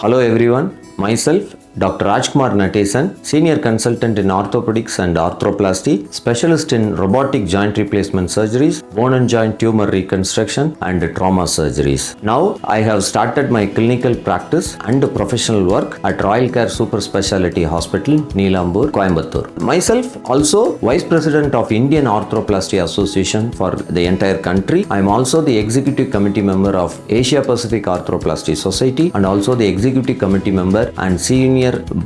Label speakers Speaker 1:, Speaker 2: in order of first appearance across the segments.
Speaker 1: Hello everyone, myself Dr. Rajkumar Natesan, Senior Consultant in Orthopedics and Arthroplasty, Specialist in Robotic Joint Replacement Surgeries, Bone and Joint Tumor Reconstruction and Trauma Surgeries. Now, I have started my clinical practice and professional work at Royal Care Super Speciality Hospital, Neelambur, Coimbatore. Myself, also Vice President of Indian Arthroplasty Association for the entire country. I am also the Executive Committee Member of Asia Pacific Arthroplasty Society and also the Executive Committee Member and Senior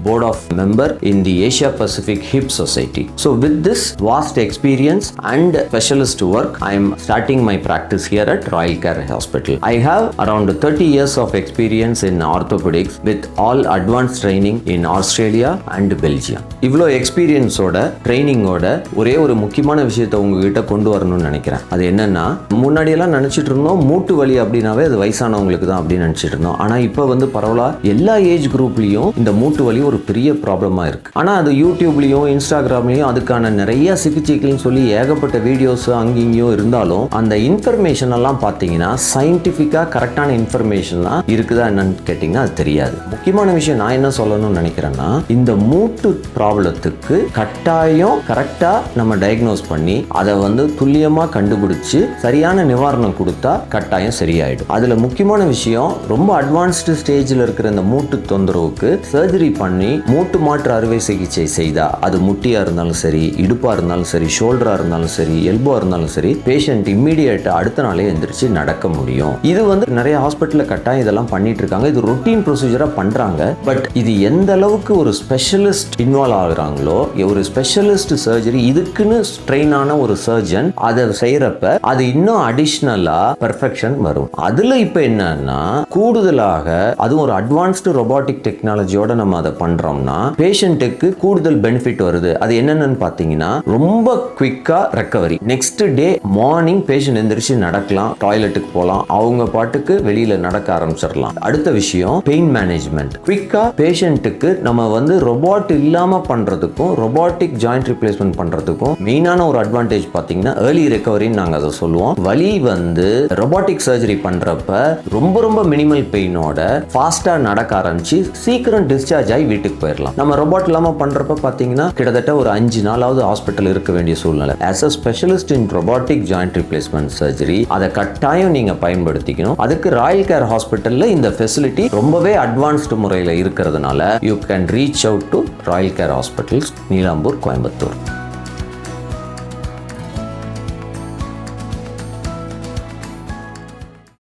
Speaker 1: Board of Member in the Asia Pacific Hip Society. So with this vast experience and specialist work, I am starting my practice here at Royal Care Hospital. I have around 30 years of experience in orthopedics with all advanced training in Australia and Belgium. இவ்வளோ எக்ஸ்பீரியன்ஸோட ட்ரைனிங்கோட ஒரே ஒரு முக்கியமான விஷயத்தை உங்ககிட்ட கொண்டு வரணும்னு நினைக்கிறேன். அது என்னன்னா, முன்னாடியெல்லாம் நினைச்சிட்டு இருந்தோம் மூட்டு வலி அப்படின்னாவே அது வயசானவங்களுக்கு தான் அப்படின்னு நினைச்சிட்டு இருந்தோம். ஆனா இப்போ வந்து பரவலா எல்லா ஏஜ் குரூப்லயும் இந்த மூட்டு வலி ஒரு பெரிய ப்ராப்ளமா இருக்கு. ஆனா அது யூடியூப்லயும் இன்ஸ்டாகிராம்லயும் அதுக்கான நிறைய சிகிச்சைகள்னு சொல்லி ஏகப்பட்ட வீடியோஸ் அங்கேயும் இருந்தாலும் அந்த இன்ஃபர்மேஷன் எல்லாம் பார்த்தீங்கன்னா சயின்டிஃபிக்கா கரெக்டான இன்ஃபர்மேஷன் தான் இருக்குதா என்னன்னு கேட்டீங்கன்னா அது தெரியாது. முக்கியமான விஷயம் நான் என்ன சொல்லணும்னு நினைக்கிறேன்னா, இந்த மூட்டு ப்ராப்ளத்துக்கு கட்டாயம் கரெக்டா நம்ம டயக்னோஸ் பண்ணி அதை வந்து துல்லியமா கண்டுபிடிச்சு சரியான நிவாரணம் கொடுத்தா கட்டாயம் சரியாயிடும். அதுல முக்கியமான விஷயம், ரொம்ப அட்வான்ஸ்டு ஸ்டேஜில் இருக்கிற இந்த மூட்டு தொந்தரவுக்கு சர்ஜரி பண்ணி மூட்டு மாற்று அறுவை சிகிச்சை செய்தா, அது முட்டியா இருந்தாலும் சரி, இடுப்பா இருந்தாலும் சரி, ஷோல்டரா இருந்தாலும் சரி, எல்போ இருந்தாலும் சரி, பேஷண்ட் இம்மீடியட்டா அடுத்த நாளே எந்திரிச்சு நடக்க முடியும். இது வந்து நிறைய ஹாஸ்பிட்டல்ல கட்டாயம் இதெல்லாம் பண்ணிட்டு இருக்காங்க. இது ரொட்டீன் ப்ரொசீஜரா பண்றாங்க. பட் இது எந்த அளவுக்கு ஒரு ஸ்பெஷலிஸ்ட் இன்வால்வ் ஆகுறாங்களோ, ஒரு ஸ்பெஷலிஸ்ட் சர்ஜரி இதுக்குன்னு ட்ரெயின் ஆன ஒரு சர்ஜன் அதை செய்யறப்ப அது இன்னும் அடிஷனலா பெர்ஃபெக்ஷன் வரும். அதுல இப்ப என்னன்னா, கூடுதலாக அதுவும் ஒரு அட்வான்ஸ்டு ரொபாட்டிக் டெக்னாலஜியோட நம்ம அதை பண்றோம்னா பேஷண்ட்டுக்கு கூடுதல் பெனிஃபிட் வருது. அது என்னன்னு பாத்தீங்கன்னா, ரொம்ப குவிக்கா recovery. Next day morning patient எந்திரிச்சு நடக்கலாம், டாய்லெட்டுக்கு போகலாம், அவங்க பாட்டுக்கு வெளியில நடக்க ஆரம்பிச்சிடலாம். அடுத்த விஷயம், பெயின் மேனேஜ்மெண்ட். குவிக்கா பேஷண்ட்டுக்கு நம்ம வந்து ரொபாட் இல்லாம பண்றதுக்கும் ரொபாட்டிக் ஜாயிண்ட் ரிப்ளேஸ்மெண்ட் பண்றதுக்கும் மெயினான ஒரு அட்வான்டேஜ் பாத்தீங்கன்னா ஏர்லி ரெக்கவரின்னு நாங்க அதை சொல்லுவோம். வலி வந்து ரொபாட்டிக் சர்ஜரி பண்றப்ப ரொம்ப மினிமல் பெயினோட ஃபாஸ்டா நடக்க ஆரம்பிச்சு சீக்கிரம் டிஸ்சார்ஜ் ஆகி வீட்டுக்கு போயிடலாம். நம்ம ரொபாட் இல்லாம பண்றப்ப பாத்தீங்கன்னா கிட்டத்தட்ட ஒரு 5 நாளாவது ஹாஸ்பிட்டல் இருக்க வேண்டிய சூழ்நிலை. As a specialist in robotic joint replacement surgery அதை கட்டாயம் நீங்க பயன்படுத்திக்கணும். அதுக்கு ராயல் கேர் ஹாஸ்பிட்டல்ல இந்த ஃபெசிலிட்டி ரொம்பவே அட்வான்ஸ்டு முறையில் இருக்கிறதுனால you can reach out to Royal care hospitals, Neelambur, Coimbatore.